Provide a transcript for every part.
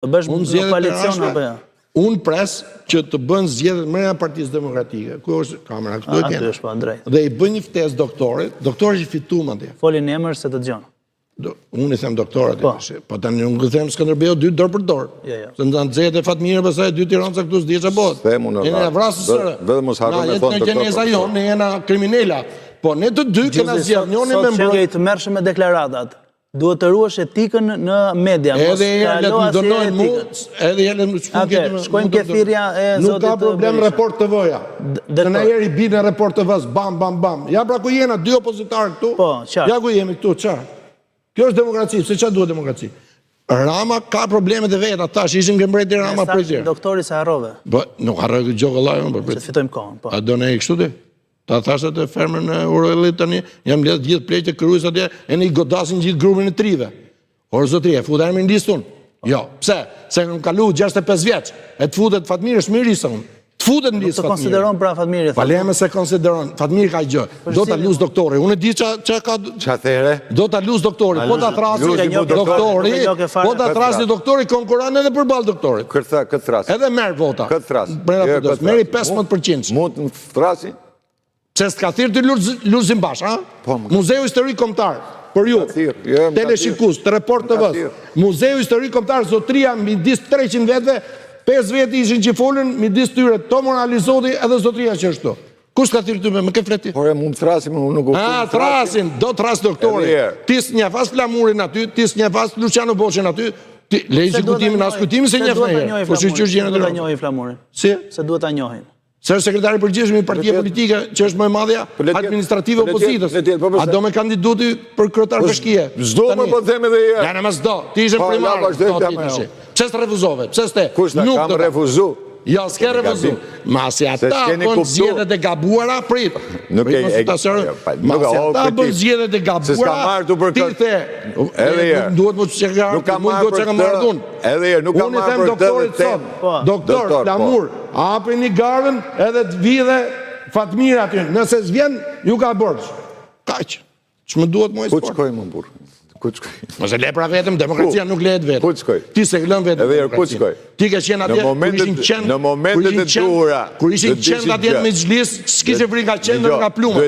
Të bësh në koalicion apo jo? Unë pres që të bën zgjedhjet mërja Partisë Demokratike, ku është kamera, këtu e kena. Dhe i bën një ftesë doktorit, doktori që fitu më atje. Folin emër se të dëgjon. Unë i them doktorat, po tani unë i them Skënderbeu 2 dorë për dorë. Se në nxehet e Fatmirë pastaj 2 Tiranca këtu s'di ç'a bëhet. Ne vrasë sërë. Vetëm mos harron me thonë doktor. Ne keneza jonë, ne jena kriminela. Po ne të dy kena zgjedh njëri me mbrojtje. Sot që të merrshëm me deklaratat. Duhet të ruash etikën në media, mos kaloha si etikën. Edhe herë më shkojmë ke thirrja e zotit. Nuk ka problem Report TV-ja. Se na jeri bine Report TV-s, bam, bam, bam. Ja pra ku jena, 2 opozitarë këtu. Po, qartë. Ja ku jemi këtu, çfarë? Kjo është demokraci, se çfarë duhet demokraci? Rama ka problemet e veta, tash ishin ngrembreti Rama pritje. Doktori se harrove. Po, nuk harroj këtë gjë vëllai, po prit. Se fitojmë kohën, po. A do ne kështu ti? Ta thashtë të fermën në Urellit tani, jam ledhë gjithë pleqë të kërujës atje, e në i godasin gjithë grupin e trive. Orë zotrie, futa e me në listë unë. Jo, pse? Se në kalu 65 vjeç, e të futet Fatmirë është mirë isë unë. Të futet në listë Fatmirë. Të konsideron pra Fatmirë. Paleme se konsideron, Fatmirë ka gjë. Do të lus doktori, unë e di që ka... Qa there? Do të lus doktori, po të thrasi doktori, konkuran edhe përbal doktorit. Këtë thrasi. Edhe merë vota. Këtë thrasi. Meri 15%. Mund të thrasi? Se s'ka thirë të luzim bash, ha? Muzeu Historik Kombëtar, për ju, Teleshikus, të Report TV-s, Muzeu Historik Kombëtar, zotria, midis 300 vetëve, 5 vetë ishin që folën, midis tyre, to moralizoti edhe zotria që është to. Kush ka thirë të me ke fleti? Por e mund të thrasim, unë nuk u thrasin, do të thras doktori. Tis një fas Flamurin aty, tis një fas Luciano Boqen aty, lejë që kutimin, as kutimin se një fënëherë. Po që duhet ta njohin Flamurin? Si? Se duhet ta njohin. Se është sekretari përgjithshëm i partia politike që është më e madhja administrative opozitës. A do me kandiduti për kryetar bashkie? Zdo më po them edhe ja. Ja në më zdo, ti ishe primar. Pse s'të refuzove? Pse s'te? Kush në kam refuzu? Jo, s'ke refuzu. Ma si ata bën zgjedhjet e gabuara, prit. Ma si ata bën zgjedhjet e gabuara, ti the. Duhet më të qeka, nuk do të qeka më ardhun. Unë i them doktorit sot, doktor, Flamur, apin i garën edhe të vidhe Fatmira aty. Nëse s'vjen, ju ka bërç. Kaq. Që më duhet më e sport. Ku qkoj më burë? Mëse le pra vetëm, demokracia nuk lehet vetëm. Ku qkoj? Ti se lën vetëm demokracinë. Ti ke qenë atje, në momentet e duhura. Kur ishin qenë atje me gjlis, s'kishe vri nga qenë dhe nga plumë.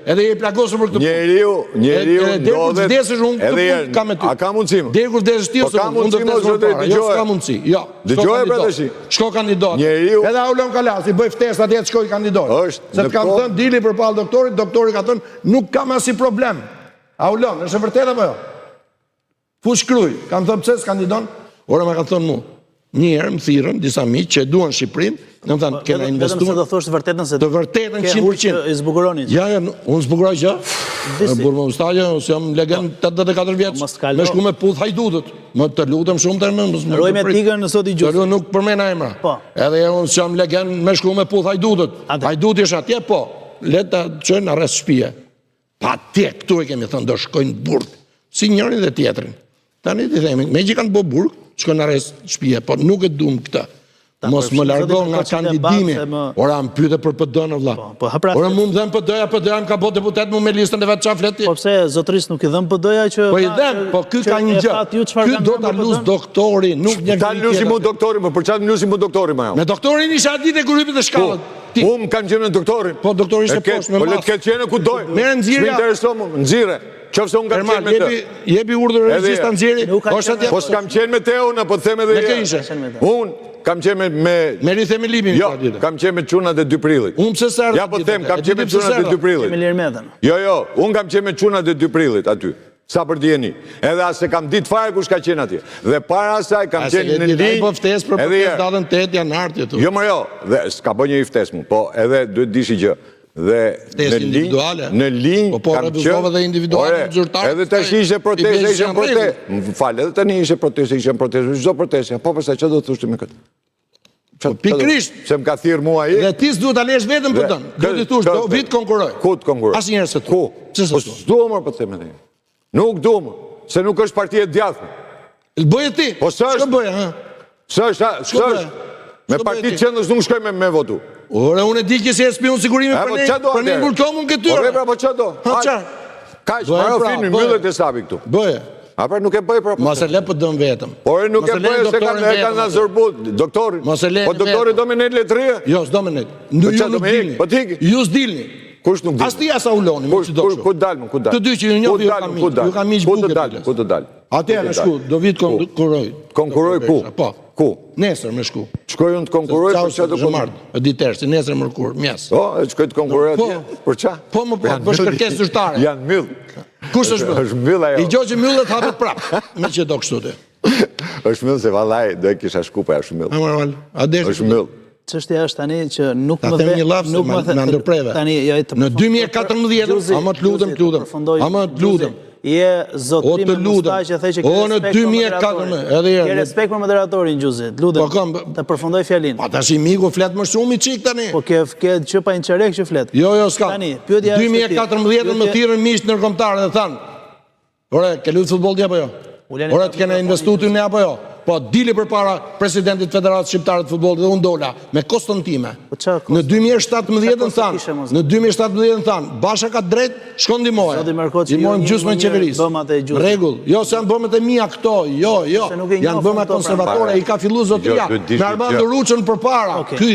Edhe je plagosur për këtë punë. Njeriu ndodhet. Vdesësh unë këtë punë kam me ty. A ka mundësim? Deri kur vdesësh ti ose unë do të vdesë për para. Jo, s'ka mundësi. Jo. Dëgjoj pra tash. Shko kandidat. Edhe Aulon Kalasi bëj ftesë atje të shkoj kandidat. Se të kam thënë dili përpallë doktorit, doktori ka thënë nuk kam asnjë problem. Aulon, është e vërtetë apo jo? Fush Kruj, kam thënë pse s'kandidon? Ora më ka thënë mu. Një herë më thirrën disa miq që duan Shqipërinë, më thanë kena investuar. Vetëm se do thosh të vërtetën se të vërtetën 100%. E zbukuroni. Ja, unë zbukuroj gjë. Burmë ustaje, ose jam legend 84 vjeç. Me shku me puth hajdutët. Më të lutem shumë të më. Roj me tigën në sot i gjusë. Të nuk përmena emra. Po. Edhe unë jam legend me shku me puth hajdutët. Hajduti është atje, po. Leta çojnë arrest shtëpie. Pa tje, këtu e kemi thënë, do shkojnë burg, si njërin dhe tjetrin. Tani ti themi, me që kanë bo burg, shkojnë arrest shtëpie, po nuk e duam këta. Mos më largon nga kandidimi. Ora, më pyete për PD-n, vlla. Ora, mu më dhem PD-ja, më ka bo deputet mu me listën e vetë qa fleti. Po pse, zotris nuk i dhem PD-ja që... Po i dhem, po ky ka një gjë. Ky do ta lus doktori, nuk një ta lusim mu doktori, më për qatë lusim mu doktori, ma jo. Me doktorin isha ditë e grupit e shkallët. Unë kam qenë në doktorin. Po doktori ishte poshtë me masë. Po le të ketë qenë ku doj. Merë nxirja. Shmi intereso mu, nxire. Qofse unë kam qenë me të. Jepi urdhër regjista nxiri. Po s'kam qenë me te unë, po të them edhe... Me kë ishe? Unë kam qenë me... Me rithemi libin. Jo, kam qenë me çunat e 2 prillit. Unë pse sërë? Ja po të them, kam qenë me çunat e 2 prillit. Me lirë medhen. Jo, unë kam qenë me çunat e 2 prillit aty. Sa për t'jeni. Edhe asë kam ditë fare kush ka qenë atje. Dhe para asaj kam qenë në linjë... Po ftesë për përkes datën 8 janar të tu. Jo, më jo. Dhe s'ka bo një i ftesë mu. Po edhe duhet dishi gjë. Dhe në linjë po refuzove dhe individuale në zyrtarë. Edhe të ishe proteste, ishe proteste. Më falë, edhe të një ishe proteste, çdo proteste. Po përsa që do të thushti me këtë? Pikrisht. Se më ka thirë mua i. Dhe ti s'du të alesh vetëm për tënë. Do t'i thush, do vit konkuroj. Ku të konkuroj? As njerë se tu. Po s'du më për të theme dhe. Nuk du më. Se nuk është partije djathme. Bëje ti? Po së është? Shko bëje, ha? Së është? Me partitë qendrës nuk shkoj me votu. Ore, unë e di që si e spion sigurimi për ne ngurkomun këtyre. Ore, pra, po që do? Ha, qa? Kaq, maro filmin, myllet e sabi këtu. Bëje. A pra nuk e bëj pra. Mos e le për dëm vetëm. Por nuk e bëj se kanë nazërbu doktorin. Po doktori do me nejt letria? Jo, s'do me nejt. Ju nuk dilni. Ju s'dilni. Kush nuk dilni? As ti as Auloni, ku dalmë, ku dalmë? Të dy që ju njohë ju ka miq buke. Ku të dalë? Atëherë shku, do vit konkurroj. Konkurroj ku? Po. Ku? Nesër me shku. Shkoj unë të konkuroj për çfarë do të marr? Ditër, si nesër mërkur, mjes. Po, shkoj të konkuroj atje. Për çfarë? Po, bësh kërkesë zyrtare. Janë myll. Kush është myll? Është myll ajo. I gjogjë myllet hapet prap. Me që do kështu ti. Është myll se vallaj do e kisha shku pa është myll. Është myll. Çështja është tani që nuk më dhe nuk më në ndërpreve. Në 2014, ama të lutem. Je zotrim e mustaj që thej që ke respekt për moderatorin Gjuzi. Lutem, të përfundoj fjalin. Po tash i miku flet më shumë i çik tani. Po ke që pa inçerek që flet. Jo, s'ka. 2014 më thirrën miq ndërkombëtarë dhe thanë: "Ore, ke luajtur futboll ti apo jo? Ore, të kena investuar ty ne apo jo?" Po dili përpara presidentit Federatës Shqiptare të Futbollit dhe unë dola me kostën time. Në 2017 thanë, Basha ka drejt, shkon ndihmoje. Ndihmojmë gjysmën e qeverisë. Rregull. Jo, se janë bëmet e mia këto. Jo. Janë bëmet konservatore, i ka filluar zotëria. Me Armando Ruçën përpara.